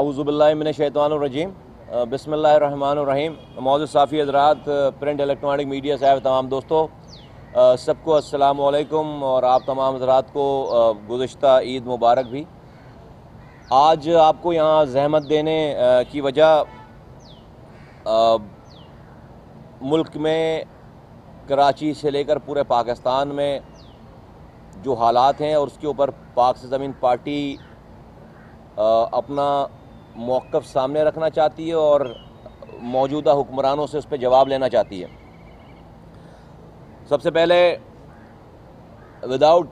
आऊज़ुबिल्लाहि मिनश्शैतानिर्रजीम बिस्मिल्लाहिर्रहमानिर्रहीम। मौजूद साफ़ी हज़रात, print electronic media साहब, तमाम दोस्तों सबको अस्सलामु अलैकुम और आप तमाम हज़रात को गुज़िश्ता ईद मुबारक भी। आज आपको यहाँ ज़हमत देने की वजह मुल्क में कराची से लेकर पूरे पाकिस्तान में जो हालात हैं और उसके ऊपर पाक से ज़मीन पार्टी अपना मौक़िफ़ सामने रखना चाहती है और मौजूदा हुक्मरानों से उस पर जवाब लेना चाहती है। सबसे पहले विदाउट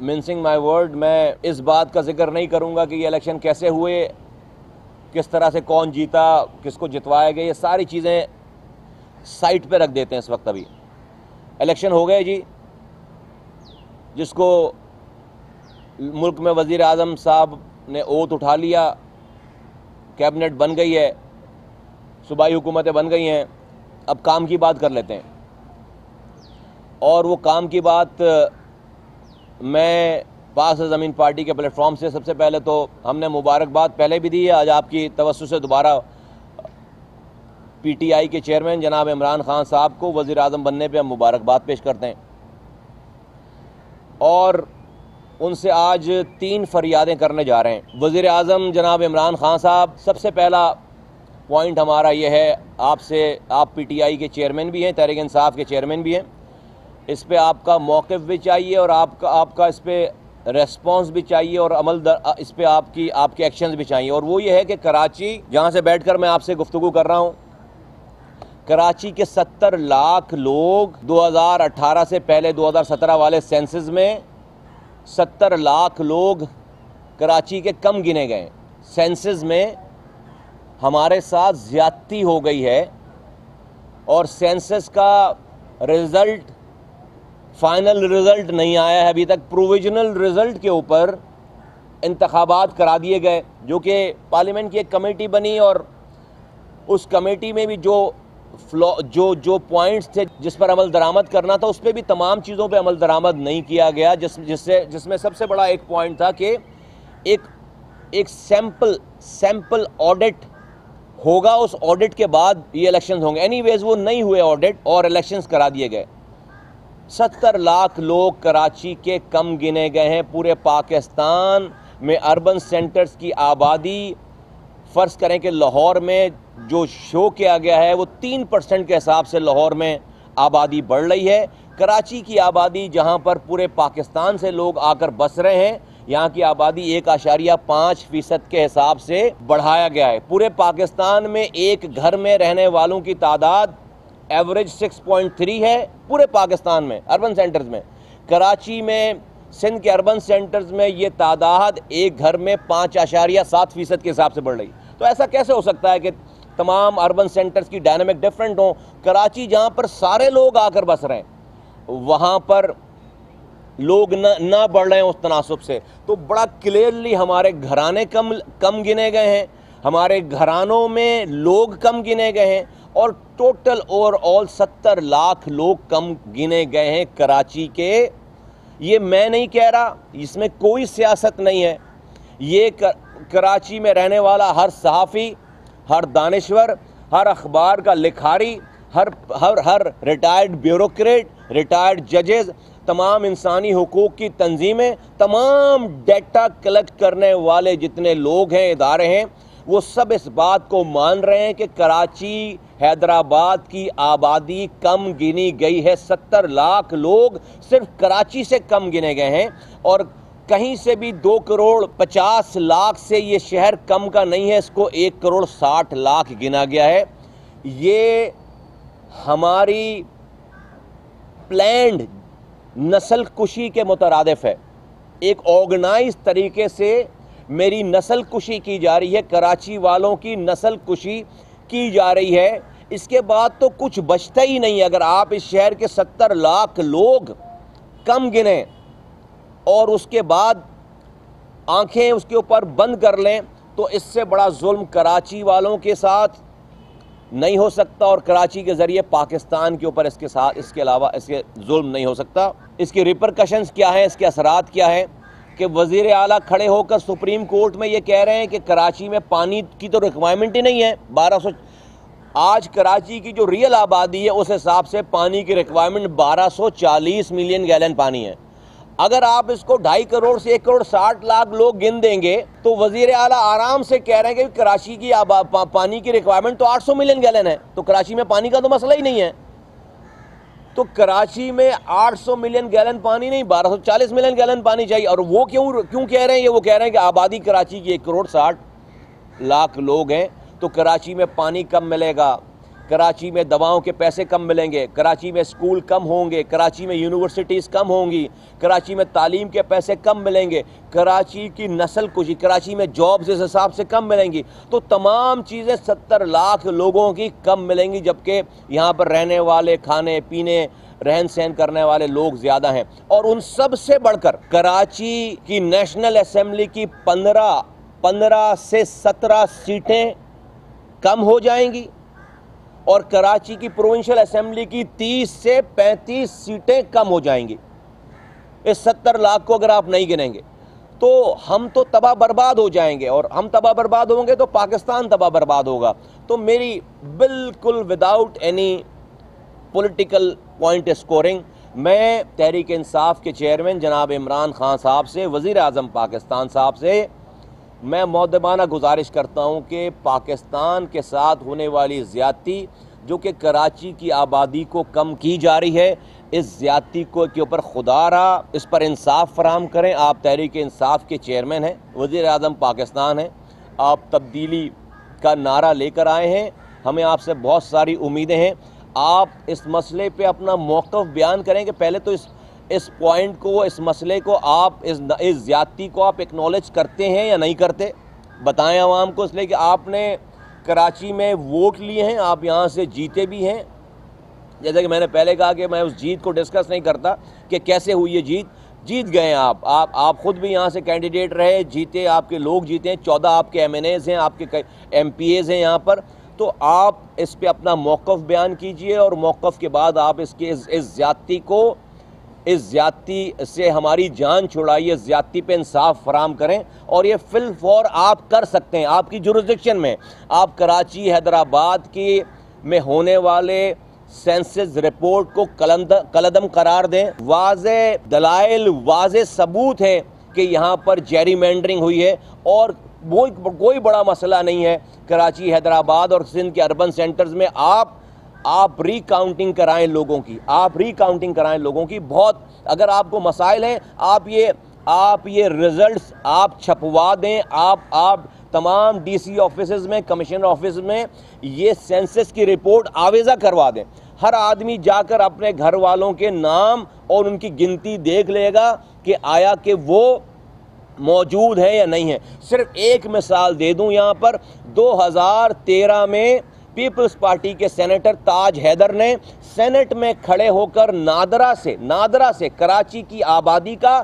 मिंसिंग माय वर्ड, मैं इस बात का जिक्र नहीं करूंगा कि ये इलेक्शन कैसे हुए, किस तरह से कौन जीता, किसको जितवाया गया, ये सारी चीज़ें साइड पे रख देते हैं इस वक्त। अभी इलेक्शन हो गए जी, जिसको मुल्क में वज़ीर आज़म साहब ने ओथ उठा लिया, कैबिनेट बन गई है, सूबाई हुकूमतें बन गई हैं। अब काम की बात कर लेते हैं। और वो काम की बात मैं पाक से ज़मीन पार्टी के प्लेटफॉर्म से सबसे पहले तो हमने मुबारकबाद पहले भी दी है, आज आपकी तवज्जो से दोबारा PTI के चेयरमैन जनाब इमरान खान साहब को वज़ीर आज़म बनने पर हम मुबारकबाद पेश करते हैं। और उनसे आज 3 फरियादें करने जा रहे हैं। वज़ीर आज़म जनाब इमरान खान साहब, सबसे पहला पॉइंट हमारा यह है आपसे, आप PTI के चेयरमैन भी हैं, तहरीक इंसाफ के चेयरमैन भी हैं, इस पे आपका मौक़िफ़ भी चाहिए और आपका इस पर रेस्पॉन्स भी चाहिए और इस पर आपके एक्शंस भी चाहिए। और वो ये है कि कराची, जहाँ से बैठकर मैं आपसे गुफ्तगू कर रहा हूँ, कराची के 70 लाख लोग 2018 से पहले 2017 वाले सेंसस में 70 लाख लोग कराची के कम गिने गए। सेंसस में हमारे साथ ज़्यादती हो गई है और सेंसस का रिज़ल्ट, फाइनल रिज़ल्ट नहीं आया है अभी तक। प्रोविजनल रिज़ल्ट के ऊपर इंतखाबात करा दिए गए, जो कि पार्लियामेंट की एक कमेटी बनी और उस कमेटी में भी जो पॉइंट्स थे जिस पर अमल दरामद करना था, उस पर भी तमाम चीज़ों पे अमल दरामद नहीं किया गया। जिसमें सबसे बड़ा एक पॉइंट था कि एक सैम्पल ऑडिट होगा, उस ऑडिट के बाद ये इलेक्शंस होंगे। एनीवेज वो नहीं हुए ऑडिट और इलेक्शंस करा दिए गए। 70 लाख लोग कराची के कम गिने गए हैं। पूरे पाकिस्तान में अर्बन सेंटर्स की आबादी, फ़र्ज़ करें कि लाहौर में जो शो किया गया है वो 3% के हिसाब से लाहौर में आबादी बढ़ रही है। कराची की आबादी, जहां पर पूरे पाकिस्तान से लोग आकर बस रहे हैं, यहाँ की आबादी 1.5% के हिसाब से बढ़ाया गया है। पूरे पाकिस्तान में एक घर में रहने वालों की तादाद एवरेज 6.3 है पूरे पाकिस्तान में अर्बन सेंटर्स में। कराची में, सिंध के अर्बन सेंटर्स में ये तादाद एक घर में 5.7% के हिसाब से बढ़ रही। तो ऐसा कैसे हो सकता है कि तमाम अर्बन सेंटर्स की डायनामिक डिफरेंट हो? कराची जहाँ पर सारे लोग आकर बस रहे हैं, वहाँ पर लोग ना बढ़ रहे हैं उस तनासुब से। तो बड़ा क्लियरली हमारे घराने कम गिने गए हैं, हमारे घरानों में लोग कम गिने गए हैं और टोटल ओवरऑल 70 लाख लोग कम गिने गए हैं कराची के। ये मैं नहीं कह रहा, इसमें कोई सियासत नहीं है। ये कराची में रहने वाला हर सहाफ़ी, हर दानिश्वर, हर अखबार का लिखारी, हर रिटायर्ड ब्यूरोक्रेट, रिटायर्ड जजेस, तमाम इंसानी हुकूक की तंजीमें, तमाम डेटा कलेक्ट करने वाले जितने लोग हैं, इदारे हैं, वो सब इस बात को मान रहे हैं कि कराची, हैदराबाद की आबादी कम गिनी गई है। 70 लाख लोग सिर्फ कराची से कम गिने गए हैं और कहीं से भी 2 करोड़ 50 लाख से ये शहर कम का नहीं है, इसको 1 करोड़ 60 लाख गिना गया है। ये हमारी प्लान्ड नस्ल कुशी के मुतरादिफ है। एक ऑर्गेनाइज तरीके से मेरी नस्ल कुशी की जा रही है, कराची वालों की नस्ल कुशी की जा रही है। इसके बाद तो कुछ बचता ही नहीं। अगर आप इस शहर के 70 लाख लोग कम गिने और उसके बाद आंखें उसके ऊपर बंद कर लें, तो इससे बड़ा जुल्म कराची वालों के साथ नहीं हो सकता और कराची के ज़रिए पाकिस्तान के ऊपर इसके अलावा इसके जुल्म नहीं हो सकता। इसके रिपरकशंस क्या हैं, इसके असरात क्या हैं, कि वज़ीर आला खड़े होकर सुप्रीम कोर्ट में ये कह रहे हैं कि कराची में पानी की तो रिक्वायरमेंट ही नहीं है। 1200 आज कराची की जो रियल आबादी है उस हिसाब से पानी की रिक्वायरमेंट 1240 मिलियन गैलन पानी है। अगर आप इसको 2.5 करोड़ से 1 करोड़ 60 लाख लोग गिन देंगे तो वज़ीर आला आराम से कह रहे हैं कि कराची की पानी की रिक्वायरमेंट तो 800 मिलियन गैलन है, तो कराची में पानी का तो मसला ही नहीं है। तो कराची में 800 मिलियन गैलन पानी नहीं, 1240 मिलियन गैलन पानी चाहिए। और वो क्यों कह रहे हैं ये? वो कह रहे हैं कि आबादी कराची की 1 करोड़ 60 लाख लोग हैं, तो कराची में पानी कम मिलेगा, कराची में दवाओं के पैसे कम मिलेंगे, कराची में स्कूल कम होंगे, कराची में यूनिवर्सिटीज़ कम होंगी, कराची में तालीम के पैसे कम मिलेंगे, कराची की नस्ल कुशी, कराची में जॉब्स इस हिसाब से कम मिलेंगी। तो तमाम चीज़ें 70 लाख लोगों की कम मिलेंगी, जबकि यहाँ पर रहने वाले, खाने पीने, रहन सहन करने वाले लोग ज़्यादा हैं। और उन सब से बढ़कर कराची की नेशनल असेंबली की 15 से 17 सीटें कम हो जाएंगी और कराची की प्रोविंशियल असेंबली की 30 से 35 सीटें कम हो जाएंगी। इस 70 लाख को अगर आप नहीं गिनेंगे तो हम तो तबाह बर्बाद हो जाएंगे, और हम तबाह बर्बाद होंगे तो पाकिस्तान तबाह बर्बाद होगा। तो मेरी बिल्कुल without any political point scoring, मैं तहरीक इंसाफ के चेयरमैन जनाब इमरान खान साहब से, वज़ीर आज़म पाकिस्तान साहब से मैं मौदबाना गुजारिश करता हूँ कि पाकिस्तान के साथ होने वाली ज़्यादती जो कि कराची की आबादी को कम की जा रही है, इस ज़्यादती को के ऊपर खुदारा इस पर इंसाफ फराहम करें। आप तहरीक इंसाफ के चेयरमैन हैं, वज़ीर आज़म पाकिस्तान हैं, आप तब्दीली का नारा लेकर आए हैं, हमें आपसे बहुत सारी उम्मीदें हैं। आप इस मसले पे अपना मौक़िफ़ बयान करें कि पहले तो इस पॉइंट को, इस मसले को आप, इस ज़्यादती को आप एक्नॉलेज करते हैं या नहीं करते, बताएं आवाम को। इसलिए कि आपने कराची में वोट लिए हैं, आप यहाँ से जीते भी हैं। जैसा कि मैंने पहले कहा कि मैं उस जीत को डिस्कस नहीं करता कि कैसे हुई ये जीत गए हैं आप खुद भी यहाँ से कैंडिडेट रहे, जीते, आपके लोग जीते हैं, 14 आपके MNAs हैं, आपके MPAs हैं यहाँ पर। तो आप इस पे अपना मौक़िफ़ बयान कीजिए और मौक़िफ़ के बाद आप इसके इस ज़्यादती से हमारी जान छुड़ाइए, इस ज़्यादती पे इंसाफ फराम करें। और ये फिल फॉर आप कर सकते हैं, आपकी जुरिस्डिक्शन में आप कराची हैदराबाद की में होने वाले सेंसस रिपोर्ट को कलदम करार दें। वाज़े दलाइल, वाज़े सबूत है कि यहाँ पर जेरीमेंडरिंग हुई है और वो कोई बड़ा मसला नहीं है। कराची, हैदराबाद और सिंध के अर्बन सेंटर्स में आप रिकाउंटिंग कराएं लोगों की, आप रिकाउंटिंग कराएं लोगों की। बहुत अगर आपको मसाइल हैं, आप ये रिजल्ट्स आप छपवा दें, आप तमाम DC ऑफिसेज में, कमिश्नर ऑफिस में ये सेंसस की रिपोर्ट आवेज़ा करवा दें। हर आदमी जाकर अपने घर वालों के नाम और उनकी गिनती देख लेगा कि आया कि वो मौजूद है या नहीं है। सिर्फ एक मिसाल दे दूं यहाँ पर, 2013 में पीपल्स पार्टी के सेनेटर ताज हैदर ने सेनेट में खड़े होकर नादरा से कराची की आबादी का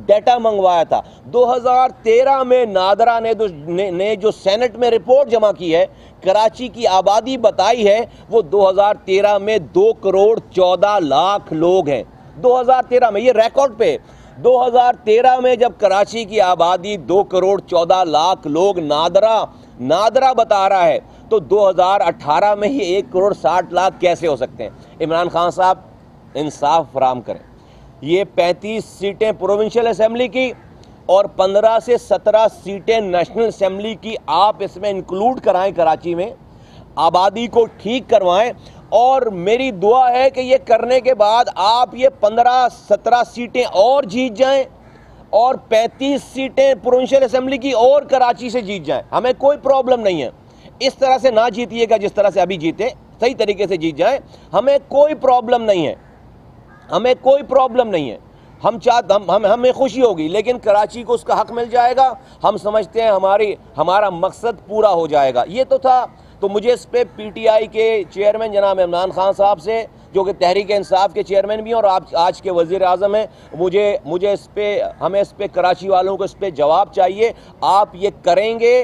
डाटा मंगवाया था। 2013 में नादरा ने जो सेनेट में रिपोर्ट जमा की है, कराची की आबादी बताई है, वो 2013 में 2 करोड़ 14 लाख लोग हैं। 2013 में, ये रिकॉर्ड पे 2013 में जब कराची की आबादी 2 करोड़ 14 लाख लोग नादरा बता रहा है, तो 2018 में ही 1 करोड़ 60 लाख कैसे हो सकते हैं? इमरान खान साहब इंसाफ फराहम करें। ये 35 सीटें प्रोविंशियल असेंबली की और 15 से 17 सीटें नेशनल असेंबली की आप इसमें इंक्लूड कराएं, कराची में आबादी को ठीक करवाएं। और मेरी दुआ है कि ये करने के बाद आप ये 15-17 सीटें और जीत जाएं और 35 सीटें प्रोविंशियल असेंबली की और कराची से जीत जाएं। हमें कोई प्रॉब्लम नहीं है, इस तरह से ना जीतिएगा जिस तरह से अभी जीते, सही तरीके से जीत जाएं, हमें कोई प्रॉब्लम नहीं है, हमें कोई प्रॉब्लम नहीं है। हमें खुशी होगी, लेकिन कराची को उसका हक मिल जाएगा। हम समझते हैं हमारा मकसद पूरा हो जाएगा। ये तो था। तो मुझे इस पे PTI के चेयरमैन जनाब इमरान खान साहब से, जो कि तहरीक इंसाफ के चेयरमैन भी हैं और आज के वज़ीर आज़म हैं, मुझे हमें इस पे कराची वालों को इस पे जवाब चाहिए। आप ये करेंगे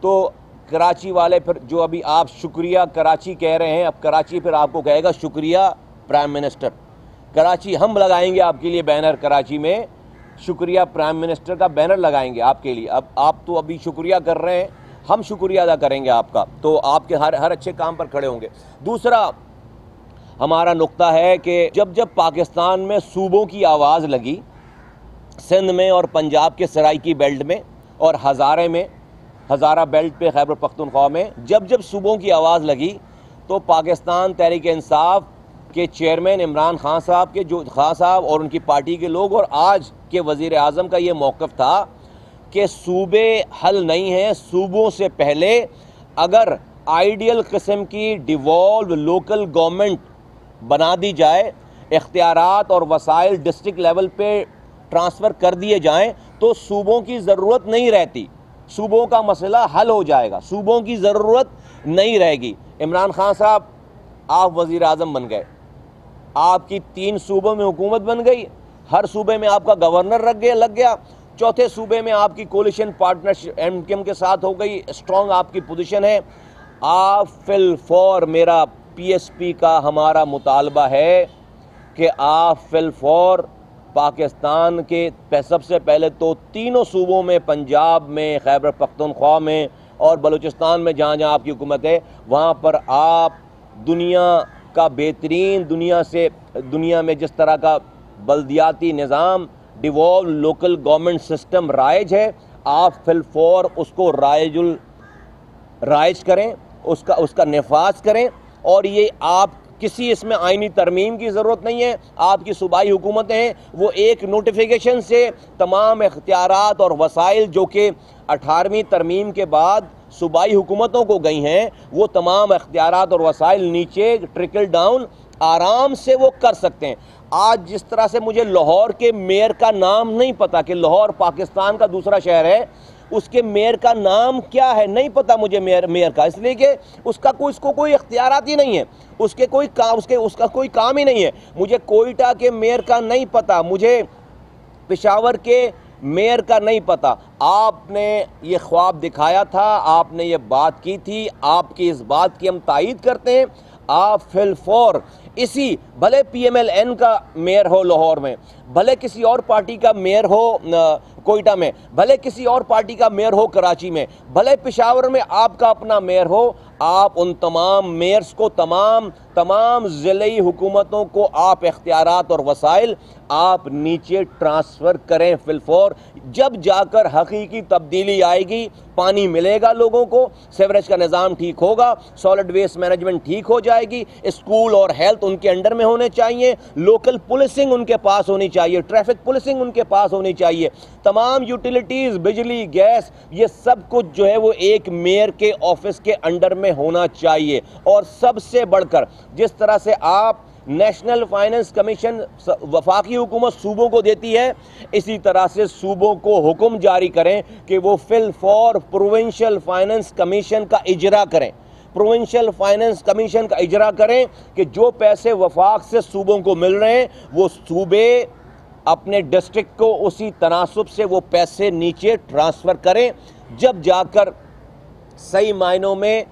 तो कराची वाले फिर, जो अभी आप शुक्रिया कराची कह रहे हैं, अब कराची फिर आपको कहेगा शुक्रिया प्राइम मिनिस्टर। कराची हम लगाएंगे आपके लिए बैनर कराची में शुक्रिया प्राइम मिनिस्टर का बैनर लगाएंगे आपके लिए। अब आप तो अभी शुक्रिया कर रहे हैं, हम शुक्रिया अदा करेंगे आपका, तो आपके हर अच्छे काम पर खड़े होंगे। दूसरा हमारा नुक्ता है कि जब जब पाकिस्तान में सूबों की आवाज़ लगी, सिंध में और पंजाब के सराइकी बेल्ट में और हज़ारे में, हज़ारा बेल्ट पे खैबर पख्तूनख्वा में जब जब सूबों की आवाज़ लगी, तो पाकिस्तान तहरीक इंसाफ के चेयरमैन इमरान खान साहब के जो खान साहब और उनकी पार्टी के लोग और आज के वज़ीर आज़म का ये मौक़िफ़ था कि सूबे हल नहीं हैं। सूबों से पहले अगर आइडियल किस्म की डिवॉल्व लोकल गवर्नमेंट बना दी जाए, इख्तियारात और वसाइल डिस्ट्रिक्ट लेवल पे ट्रांसफ़र कर दिए जाएं, तो सूबों की ज़रूरत नहीं रहती, सूबों का मसला हल हो जाएगा, सूबों की ज़रूरत नहीं रहेगी। इमरान खान साहब, आप वज़ीर आज़म बन गए, आपकी 3 सूबों में हुकूमत बन गई, हर सूबे में आपका गवर्नर लग गया, चौथे सूबे में आपकी कोलिशन पार्टनरशिप MKM के साथ हो गई, स्ट्रॉन्ग आपकी पोजीशन है। आप फिल फॉर, मेरा PSP का हमारा मुतालबा है कि आप फिल फॉर पाकिस्तान के सबसे पहले तो तीनों सूबों में, पंजाब में, खैबर पख्तूनख्वा में और बलूचिस्तान में, जहाँ जहाँ आपकी हुकूमत है, वहाँ पर आप दुनिया का बेहतरीन, दुनिया में जिस तरह का बल्दियाती निज़ाम, डिवॉल्व लोकल गवर्नमेंट सिस्टम राइज है, आप फिल फॉर उसको राइज करें, उसका नफाज करें। और ये आप किसी इसमें आइनी तरमीम की ज़रूरत नहीं है। आपकी सूबाई हुकूमतें हैं, वो एक नोटिफिकेशन से तमाम इख्तियारात और वसाइल जो कि 18वीं तरमीम के बाद सूबाई हुकूमतों को गई हैं, वो तमाम इख्तियारात और वसाइल नीचे ट्रिकल डाउन आराम से वो कर सकते हैं। आज जिस तरह से मुझे लाहौर के मेयर का नाम नहीं पता कि लाहौर पाकिस्तान का दूसरा शहर है, उसके मेयर का नाम क्या है नहीं पता मुझे, मेयर का, इसलिए कि उसका कोई इख्तियारात ही नहीं है, उसका कोई काम ही नहीं है। मुझे कोयटा के मेयर का नहीं पता, मुझे पेशावर के मेयर का नहीं पता। आपने ये ख्वाब दिखाया था, आपने ये बात की थी, आपकी इस बात की हम तायीद करते हैं। आप फिल फॉर इसी, भले PMLN का मेयर हो लाहौर में, भले किसी और पार्टी का मेयर हो कोयटा में, भले किसी और पार्टी का मेयर हो कराची में, भले पेशावर में आपका अपना मेयर हो, आप उन तमाम मेयर्स को, तमाम ज़िले हुकूमतों को आप इख्तियारात और वसाइल आप नीचे ट्रांसफ़र करें फिल फॉर। जब जाकर हकीकी तब्दीली आएगी, पानी मिलेगा लोगों को, सीवरेज का निज़ाम ठीक होगा, सॉलिड वेस्ट मैनेजमेंट ठीक हो जाएगी, स्कूल और हेल्थ उनके अंडर में होने चाहिए, लोकल पुलिसिंग उनके पास होनी चाहिए, ट्रैफिक पुलिसिंग उनके पास होनी चाहिए, तमाम यूटिलिटीज़, बिजली, गैस, ये सब कुछ जो है वो एक मेयर के ऑफिस के अंडर में होना चाहिए। और सबसे बढ़कर जिस तरह से आप नेशनल फाइनेंस कमीशन वफाकी हुकूमत सूबों को देती है, इसी तरह से सूबों को हुक्म जारी करें कि वो fill for provincial finance commission का इजरा करें, प्रोविंशियल फाइनेंस कमीशन का इजरा करें कि जो पैसे वफाक से सूबों को मिल रहे हैं, वो सूबे अपने डिस्ट्रिक्ट को उसी तनासुब से वो पैसे नीचे ट्रांसफ़र करें। जब जाकर सही मायनों में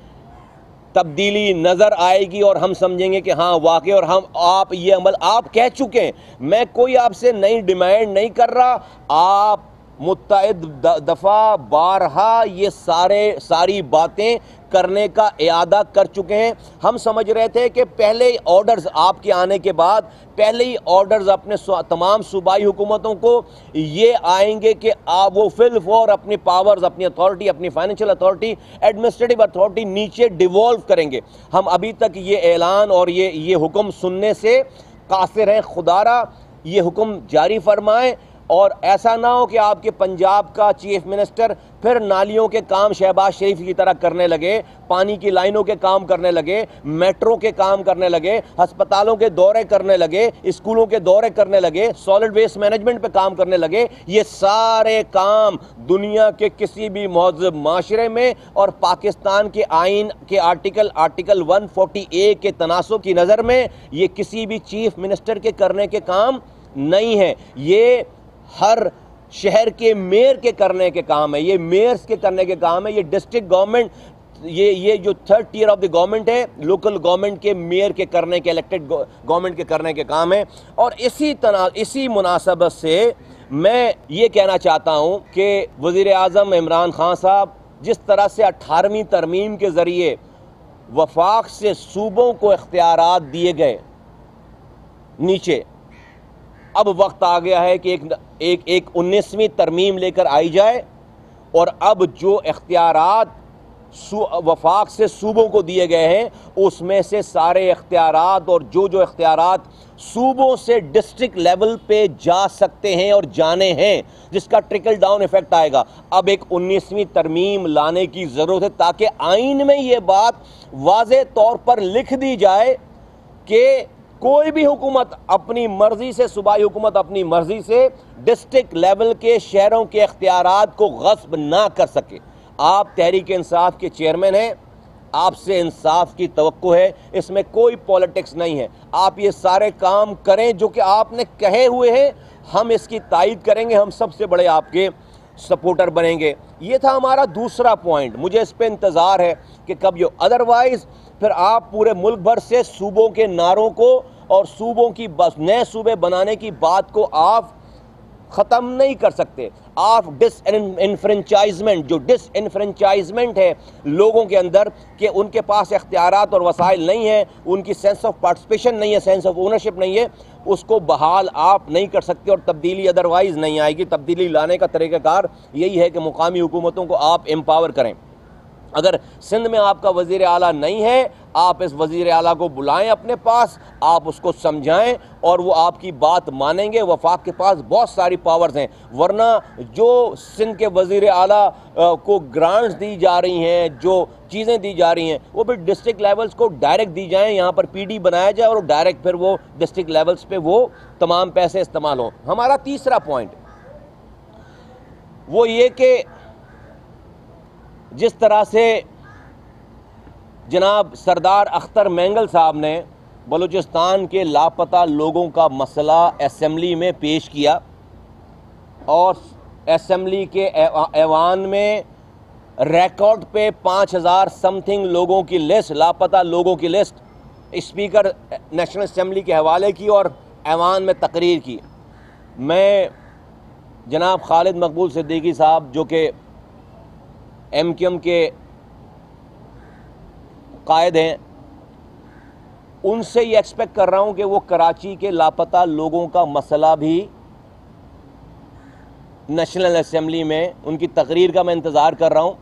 तब्दीली नज़र आएगी और हम समझेंगे कि हाँ वाकई, और आप ये अमल आप कह चुके हैं। मैं कोई आपसे नई डिमांड नहीं कर रहा, आप मुत्तअद दफ़ा बारहा ये सारी बातें करने का इरादा कर चुके हैं। हम समझ रहे थे कि पहले ही ऑर्डर्स आपके आने के बाद, पहले ही ऑर्डर्स अपने तमाम सूबाई हुकूमतों को ये आएंगे कि आप वो फिल फॉर अपनी पावर्स, अपनी अथॉरिटी, अपनी फाइनेंशियल अथॉरिटी, एडमिनिस्ट्रेटिव अथॉरिटी नीचे डिवॉल्व करेंगे। हम अभी तक ये ऐलान और ये हुक्म सुनने से कासिर हैं। खुदारा ये हुक्म जारी फरमाएं और ऐसा ना हो कि आपके पंजाब का चीफ मिनिस्टर फिर नालियों के काम शहबाज शरीफ की तरह करने लगे, पानी की लाइनों के काम करने लगे, मेट्रो के काम करने लगे, अस्पतालों के दौरे करने लगे, स्कूलों के दौरे करने लगे, सॉलिड वेस्ट मैनेजमेंट पे काम करने लगे। ये सारे काम दुनिया के किसी भी महज़ब माशरे में और पाकिस्तान के आइन के आर्टिकल 140A के तनासुब की नज़र में ये किसी भी चीफ मिनिस्टर के करने के काम नहीं है। ये हर शहर के मेयर के करने के काम है, ये मेयर्स के करने के काम है, ये डिस्ट्रिक्ट गवर्नमेंट, ये जो 3rd tier of the government है, लोकल गवर्नमेंट के मेयर के करने के, इलेक्टेड गवर्नमेंट के करने के काम है। और इसी मुनासबत से मैं ये कहना चाहता हूँ कि वज़ीर आज़म इमरान खान साहब जिस तरह से 18वीं तरमीम के ज़रिए वफाक से सूबों को इख्तियारात दिए गए नीचे, अब वक्त आ गया है कि एक 19वीं तरमीम लेकर आई जाए और अब जो इख्तियारात वफाक से सूबों को दिए गए हैं उसमें से सारे इख्तियारात और जो इख्तियारात सूबों से डिस्ट्रिक्ट लेवल पे जा सकते हैं और जाने हैं, जिसका ट्रिकल डाउन इफेक्ट आएगा, अब एक 19वीं तरमीम लाने की ज़रूरत है ताकि आइन में ये बात वाज़े तौर पर लिख दी जाए कि कोई भी हुकूमत अपनी मर्जी से, सूबाई हुकूमत अपनी मर्जी से डिस्ट्रिक्ट लेवल के शहरों के इख्तियारात को गस्ब ना कर सके। आप तहरीक इंसाफ के चेयरमैन हैं, आपसे इंसाफ की तवक्को है, इसमें कोई पॉलिटिक्स नहीं है। आप ये सारे काम करें जो कि आपने कहे हुए हैं, हम इसकी तायीद करेंगे, हम सबसे बड़े आपके सपोर्टर बनेंगे। ये था हमारा दूसरा पॉइंट। मुझे इस पे इंतज़ार है कि कब ये, अदरवाइज़ फिर आप पूरे मुल्क भर से सूबों के नारों को और सूबों की बस नए सूबे बनाने की बात को आप ख़त्म नहीं कर सकते। आप डिसइनफ्रेंचाइजमेंट, जो डिसइनफ्रेंचाइजमेंट है लोगों के अंदर कि उनके पास इख्तियारात और वसाइल नहीं है, उनकी सेंस ऑफ पार्टिसिपेशन नहीं है, सेंस ऑफ ओनरशिप नहीं है, उसको बहाल आप नहीं कर सकते और तब्दीली अदरवाइज़ नहीं आएगी। तब्दीली लाने का तरीक़ाकार यही है कि मुकामी हुकूमतों को आप एम्पावर करें। अगर सिंध में आपका वज़ीर आला नहीं है, आप इस वज़ीर आला को बुलाएं अपने पास, आप उसको समझाएं और वो आपकी बात मानेंगे। वफाक के पास बहुत सारी पावर्स हैं, वरना जो सिंध के वज़ीर आला को ग्रांट्स दी जा रही हैं, जो चीज़ें दी जा रही हैं, वो भी डिस्ट्रिक्ट लेवल्स को डायरेक्ट दी जाएँ, यहाँ पर PD बनाया जाए और डायरेक्ट फिर वो डिस्ट्रिक्ट लेवल्स पे वो तमाम पैसे इस्तेमाल हों। हमारा तीसरा पॉइंट वो ये कि जिस तरह से जनाब सरदार अख्तर मैंगल साहब ने बलूचिस्तान के लापता लोगों का मसला असम्बली में पेश किया और असम्बली के ऐवान में रिकॉर्ड पे 5000 समथिंग लोगों की लिस्ट, लापता लोगों की लिस्ट स्पीकर नेशनल असम्बली के हवाले की और ऐवान में तकरीर की। मैं जनाब खालिद मकबूल सिद्दीकी साहब जो कि MQM के कायद हैं, उनसे ये एक्सपेक्ट कर रहा हूँ कि वो कराची के लापता लोगों का मसला भी नेशनल असम्बली में, उनकी तकरीर का मैं इंतज़ार कर रहा हूँ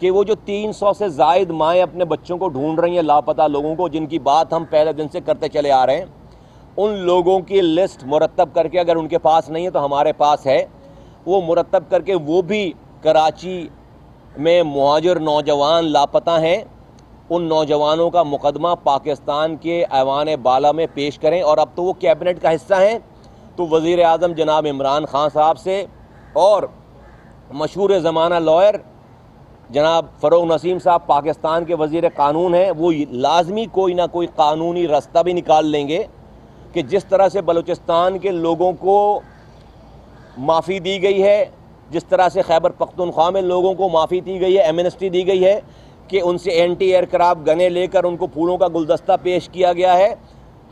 कि वो जो 300 से ज़ायद माएँ अपने बच्चों को ढूंढ रही हैं, लापता लोगों को, जिनकी बात हम पहले दिन से करते चले आ रहे हैं, उन लोगों की लिस्ट मुरतब करके, अगर उनके पास नहीं है तो हमारे पास है, वो मुरतब करके वो भी कराची में मुहाजिर नौजवान लापता हैं, उन नौजवानों का मुकदमा पाकिस्तान के ऐवान बाला में पेश करें। और अब तो वो कैबिनेट का हिस्सा हैं, तो वज़ीर आज़म जनाब इमरान खान साहब से और मशहूर ज़माना लॉयर जनाब फ़रोग़ नसीम साहब पाकिस्तान के वज़ीर क़ानून हैं, वो लाजमी कोई ना कोई क़ानूनी रास्ता भी निकाल लेंगे कि जिस तरह से बलूचिस्तान के लोगों को माफ़ी दी गई है, जिस तरह से खैबर पख्तूनख्वा में लोगों को माफ़ी दी गई है, एमनेस्टी दी गई है कि उनसे एंटी एयरक्राफ्ट गने लेकर उनको फूलों का गुलदस्ता पेश किया गया है,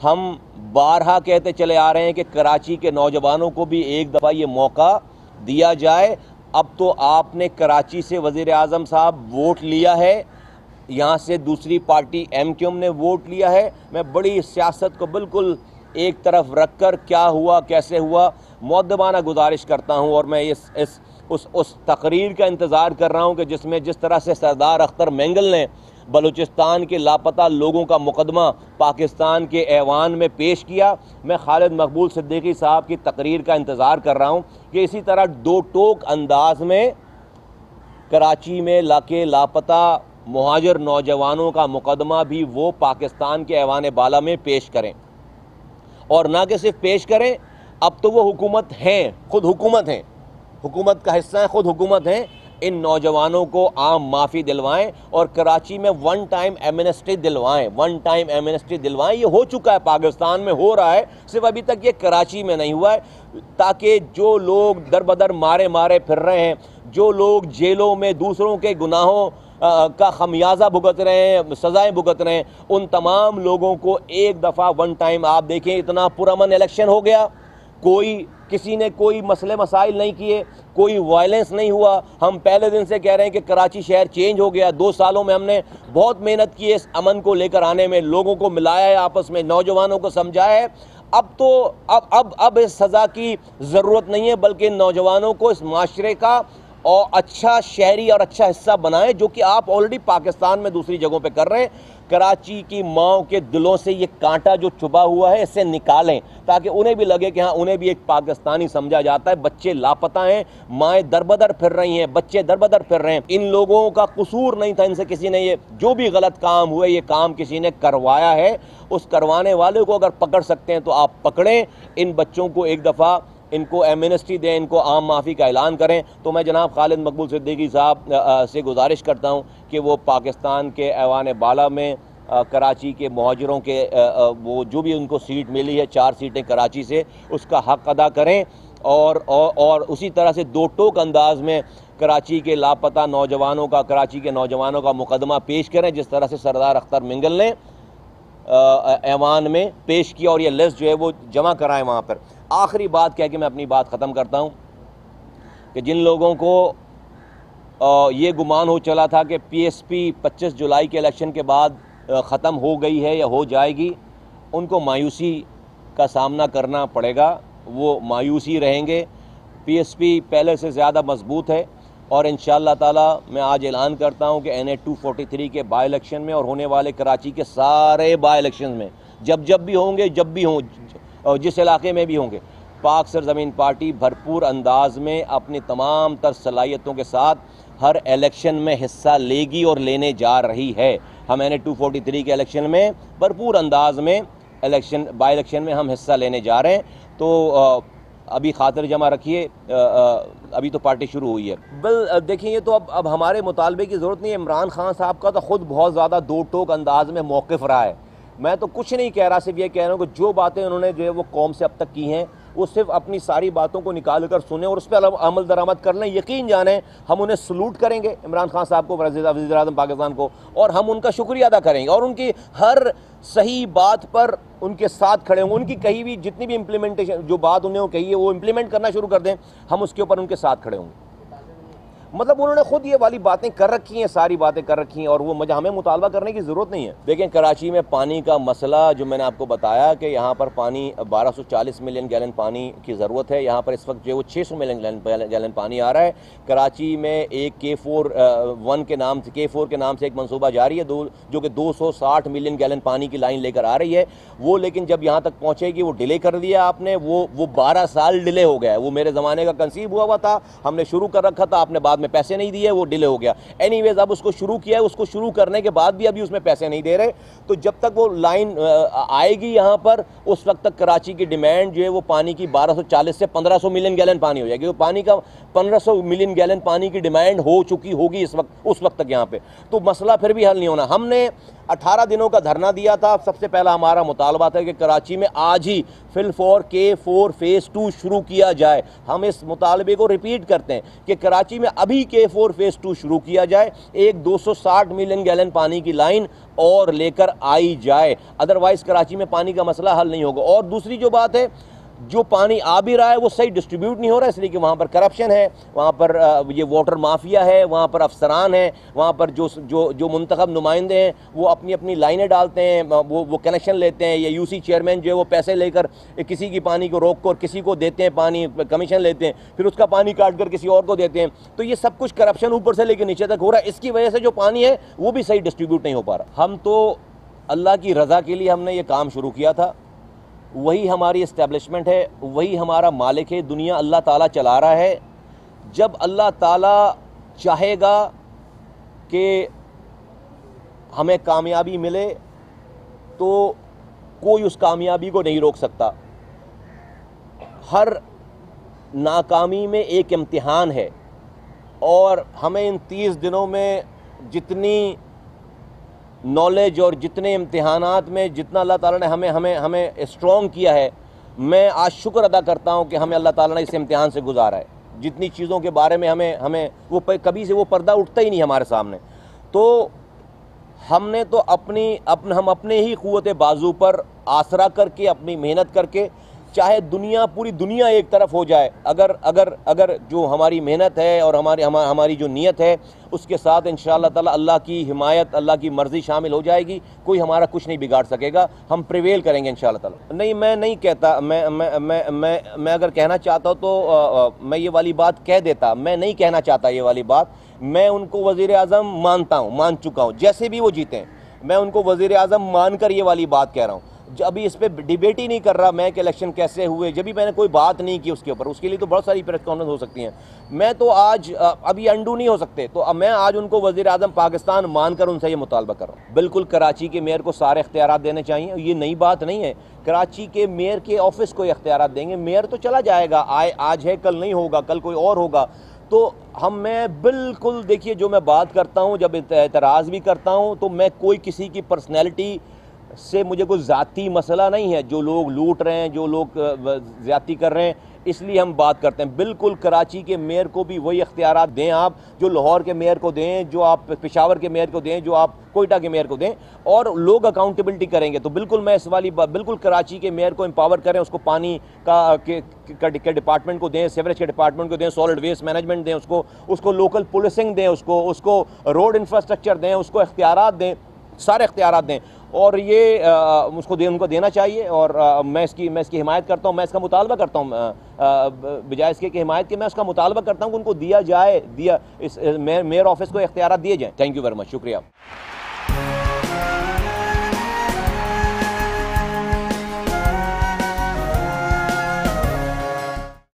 हम बारहा कहते चले आ रहे हैं कि कराची के नौजवानों को भी एक दफ़ा ये मौका दिया जाए। अब तो आपने कराची से वज़ीर आज़म साहब वोट लिया है, यहाँ से दूसरी पार्टी MQM ने वोट लिया है। मैं बड़ी सियासत को बिल्कुल एक तरफ रख कर क्या हुआ कैसे हुआ मुअद्दबाना गुजारिश करता हूँ और मैं उस तकरीर का इंतज़ार कर रहा हूँ कि जिसमें जिस तरह से सरदार अख्तर मैंगल ने बलूचिस्तान के लापता लोगों का मुकदमा पाकिस्तान के ऐवान में पेश किया, मैं खालिद मकबूल सिद्दीकी साहब की तकरीर का इंतज़ार कर रहा हूँ कि इसी तरह दो टोक अंदाज में कराची में लापता मुहाजिर नौजवानों का मुकदमा भी वो पाकिस्तान के ऐवान बाला में पेश करें। और ना कि सिर्फ पेश करें, अब तो वो हुकूमत हैं, खुद हुकूमत हैं, हुकूमत का हिस्सा है, खुद हुकूमत हैं, इन नौजवानों को आम माफ़ी दिलवाएं और कराची में वन टाइम एमनेस्टी दिलवाएं। ये हो चुका है, पाकिस्तान में हो रहा है, सिर्फ अभी तक ये कराची में नहीं हुआ है, ताकि जो लोग दर बदर मारे फिर रहे हैं, जो लोग जेलों में दूसरों के गुनाहों का खमियाजा भुगत रहे हैं, सज़ाएँ भुगत रहे हैं, उन तमाम लोगों को एक दफ़ा वन टाइम, आप देखें इतना पुरअमन इलेक्शन हो गया, कोई किसी ने कोई मसले मसाइल नहीं किए, कोई वायलेंस नहीं हुआ। हम पहले दिन से कह रहे हैं कि कराची शहर चेंज हो गया। 2 सालों में हमने बहुत मेहनत की है इस अमन को लेकर आने में, लोगों को मिलाया है, आपस में नौजवानों को समझाया है। अब तो अब इस सज़ा की ज़रूरत नहीं है, बल्कि नौजवानों को इस माशरे का और अच्छा शहरी और अच्छा हिस्सा बनाएं, जो कि आप ऑलरेडी पाकिस्तान में दूसरी जगहों पे कर रहे हैं। कराची की माओं के दिलों से ये कांटा जो चुभा हुआ है इसे निकालें, ताकि उन्हें भी लगे कि हाँ, उन्हें भी एक पाकिस्तानी समझा जाता है। बच्चे लापता हैं, माएँ दरबदर फिर रही हैं, बच्चे दरबदर फिर रहे हैं। इन लोगों का कसूर नहीं था, इनसे किसी ने ये जो भी गलत काम हुए, ये काम किसी ने करवाया है। उस करवाने वाले को अगर पकड़ सकते हैं तो आप पकड़ें। इन बच्चों को एक दफ़ा इनको एमनेस्टी दें, इनको आम माफ़ी का ऐलान करें। तो मैं जनाब खालिद मकबूल सिद्दीकी साहब से गुजारिश करता हूँ कि वो पाकिस्तान के ऐवान बाला में कराची के मुहाजिरों के वो जो भी उनको सीट मिली है, 4 सीटें कराची से, उसका हक़ अदा करें और उसी तरह से दो टोक अंदाज में कराची के लापता नौजवानों का, कराची के नौजवानों का मुकदमा पेश करें, जिस तरह से सरदार अख्तर मिंगल ने ऐवान में पेश किया और ये लिस्ट जो है वो जमा कराएं वहाँ पर। आखिरी बात कह के मैं अपनी बात ख़त्म करता हूँ कि जिन लोगों को ये गुमान हो चला था कि PSP 25 जुलाई के इलेक्शन के बाद ख़त्म हो गई है या हो जाएगी, उनको मायूसी का सामना करना पड़ेगा। वो मायूसी रहेंगे। PSP पहले से ज़्यादा मजबूत है और इंशाअल्लाह ताला मैं आज ऐलान करता हूँ कि NA 243 के बाई इलेक्शन में और होने वाले कराची के सारे बाई इलेक्शन में जब भी होंगे, जब भी हों, जिस इलाके में भी होंगे, पाक सरजमीन पार्टी भरपूर अंदाज में अपनी तमाम तर सलाहियतों के साथ हर इलेक्शन में हिस्सा लेगी और लेने जा रही है। हम NA 243 के इलेक्शन में भरपूर अंदाज में बाई इलेक्शन में हम हिस्सा लेने जा रहे हैं। तो अभी खातिर जमा रखिए, अभी तो पार्टी शुरू हुई है। बिल देखिए, ये तो अब हमारे मुतालबे की ज़रूरत नहीं है। इमरान खान साहब का तो ख़ुद बहुत ज़्यादा दो टोक अंदाज में मौक़िफ़ रहा है। मैं तो कुछ नहीं कह रहा, सिर्फ ये कह रहा हूँ कि जो बातें उन्होंने जो है वो कौम से अब तक की हैं, वो सिर्फ अपनी सारी बातों को निकाल कर सुने और उस पर अमल दरामद कर लें। यकीन जाने हम उन्हें सलूट करेंगे, इमरान खान साहब को, वज़ीर आज़म पाकिस्तान को, और हम उनका शुक्रिया अदा करेंगे और उनकी हर सही बात पर उनके साथ खड़े होंगे। उनकी कहीं भी जितनी भी इम्प्लीमेंटेशन जो बात उन्हें कही है वो इम्प्लीमेंट करना शुरू कर दें, हम उसके ऊपर उनके साथ खड़े होंगे। मतलब उन्होंने खुद ये वाली बातें कर रखी हैं, सारी बातें कर रखी हैं और वो हमें मुतालबा करने की ज़रूरत नहीं है। देखें, कराची में पानी का मसला जो मैंने आपको बताया कि यहाँ पर पानी 1240 मिलियन गैलन पानी की ज़रूरत है। यहाँ पर इस वक्त जो वो 600 मिलियन गैलन पानी आ रहा है। कराची में एक K4 के नाम से एक मनसूबा जारी है जो कि 260 मिलियन गैलन पानी की लाइन लेकर आ रही है। वो लेकिन जब यहाँ तक पहुँचेगी वो डिले कर दिया आपने, वो 12 साल डिले हो गया है। वो मेरे ज़माने का कंसीव हुआ था, हमने शुरू कर रखा था, आपने बाद में पैसे नहीं दिए, वो डिले हो गया। एनीवेज अब उसको शुरू किया है, उसको शुरू करने के बाद भी अभी उसमें पैसे नहीं दे रहे। तो जब तक वो लाइन आएगी यहाँ पर, उस वक्त तक कराची की डिमांड जो है वो पानी की 1240 से 1500 मिलियन गैलन पानी हो जाएगी। तो पानी का 1500 मिलियन गैलन पानी की डिमांड हो चुकी होगी उस वक्त तक यहाँ पे। तो मसला फिर भी हल नहीं होना। हमने 18 दिनों का धरना दिया था। सबसे पहला हमारा मुतालबा था कि कराची में आज ही फिल4 K4 फेज़ 2 शुरू किया जाए। हम इस मुतालबे को रिपीट करते हैं कि कराची में अभी K4 फेज़ 2 शुरू किया जाए, एक 260 मिलियन गैलन पानी की लाइन और लेकर आई जाए, अदरवाइज़ कराची में पानी का मसला हल नहीं होगा। और दूसरी जो बात है, जो पानी आ भी रहा है वो सही डिस्ट्रीब्यूट नहीं हो रहा है, इसलिए कि वहाँ पर करप्शन है, वहाँ पर ये वाटर माफिया है, वहाँ पर अफसरान हैं, वहाँ पर जो मुंतखब नुमाइंदे हैं वो अपनी अपनी लाइनें डालते हैं, वो कनेक्शन लेते हैं। ये UC चेयरमैन जो है वो पैसे लेकर किसी की पानी को रोक कर किसी को देते हैं, पानी कमीशन लेते हैं, फिर उसका पानी काट कर किसी और को देते हैं। तो ये सब कुछ करप्शन ऊपर से लेकर नीचे तक हो रहा है। इसकी वजह से जो पानी है वो भी सही डिस्ट्रीब्यूट नहीं हो पा रहा। हम तो अल्लाह की रज़ा के लिए हमने ये काम शुरू किया था, वही हमारी इस्टेब्लिशमेंट है, वही हमारा मालिक है। दुनिया अल्लाह ताला चला रहा है। जब अल्लाह ताला चाहेगा कि हमें कामयाबी मिले तो कोई उस कामयाबी को नहीं रोक सकता। हर नाकामी में एक इम्तिहान है और हमें इन 30 दिनों में जितनी नॉलेज और जितने इम्तिहानात में जितना अल्लाह ताला ने हमें स्ट्रॉन्ग किया है, मैं आज शुक्र अदा करता हूँ कि हमें अल्लाह ताला ने इस इम्तिहान से गुजारा है। जितनी चीज़ों के बारे में हमें वो कभी से वो पर्दा उठता ही नहीं हमारे सामने। तो हमने तो हम अपने ही क़ुव्वत बाजू पर आसरा करके, अपनी मेहनत करके चाहे दुनिया पूरी दुनिया एक तरफ हो जाए, अगर अगर अगर जो हमारी मेहनत है और हमारी जो नीयत है उसके साथ इंशाअल्लाह ताला अल्लाह की हिमायत, अल्लाह की मर्ज़ी शामिल हो जाएगी, कोई हमारा कुछ नहीं बिगाड़ सकेगा, हम प्रिवेल करेंगे इंशाअल्लाह ताला। नहीं, मैं नहीं कहता, मैं अगर कहना चाहता हूँ तो मैं ये वाली बात कह देता, मैं नहीं कहना चाहता ये वाली बात। मैं उनको वज़ीर आज़म मानता हूँ, मान चुका हूँ, जैसे भी वो जीते हैं मैं उनको वज़ीर आज़म मानकर ये वाली बात कह रहा हूँ। अभी इस पर डिबेट ही नहीं कर रहा मैं कि इलेक्शन कैसे हुए, जब भी मैंने कोई बात नहीं की उसके ऊपर, उसके लिए तो बहुत सारी प्रेस कॉन्फ्रेंस हो सकती हैं। मैं तो आज अभी अंडू नहीं हो सकते, तो अब मैं आज उनको वज़ीर आज़म पाकिस्तान मानकर उनसे ये मुतालबा कर रहा हूँ। बिल्कुल कराची के मेयर को सारे इख्तियारात देने चाहिए, ये नई बात नहीं है। कराची के मेयर के ऑफिस को इख्तियारात देंगे, मेयर तो चला जाएगा, आज है कल नहीं होगा, कल कोई और होगा। तो मैं बिल्कुल, देखिए जो मैं बात करता हूँ, जब एतराज़ भी करता हूँ तो मैं कोई किसी की पर्सनैलिटी से मुझे कोई ज़ाती मसला नहीं है। जो लोग लूट रहे हैं, जो लोग ज़्यादती कर रहे हैं, इसलिए हम बात करते हैं। बिल्कुल कराची के मेयर को भी वही इख्तियारात दें आप जो लाहौर के मेयर को दें, जो आप पेशावर के मेयर को दें, जो आप कोयटा के मेयर को दें, और लोग अकाउंटेबिलिटी करेंगे। तो बिल्कुल मैं इस वाली बात, बिल्कुल कराची के मेयर को एम्पावर करें, उसको पानी के डिपार्टमेंट को दें, सीवरेज के डिपार्टमेंट को दें, सॉलिड वेस्ट मैनेजमेंट दें, उसको लोकल पुलिसिंग दें, उसको रोड इंफ्रास्ट्रक्चर दें, उसको इख्तियारात दें, सारे इख्तियारात दें, और ये उनको देना चाहिए। और मैं इसकी हिमायत करता हूँ, मैं इसका मुतालबा करता हूँ, बजाय इसके कि हिमायत के मैं उसका मुतालबा करता हूँ कि उनको दिया जाए, इस मेयर ऑफिस को इख्तियारात दिए जाएँ। थैंक यू वेरी मच, शुक्रिया।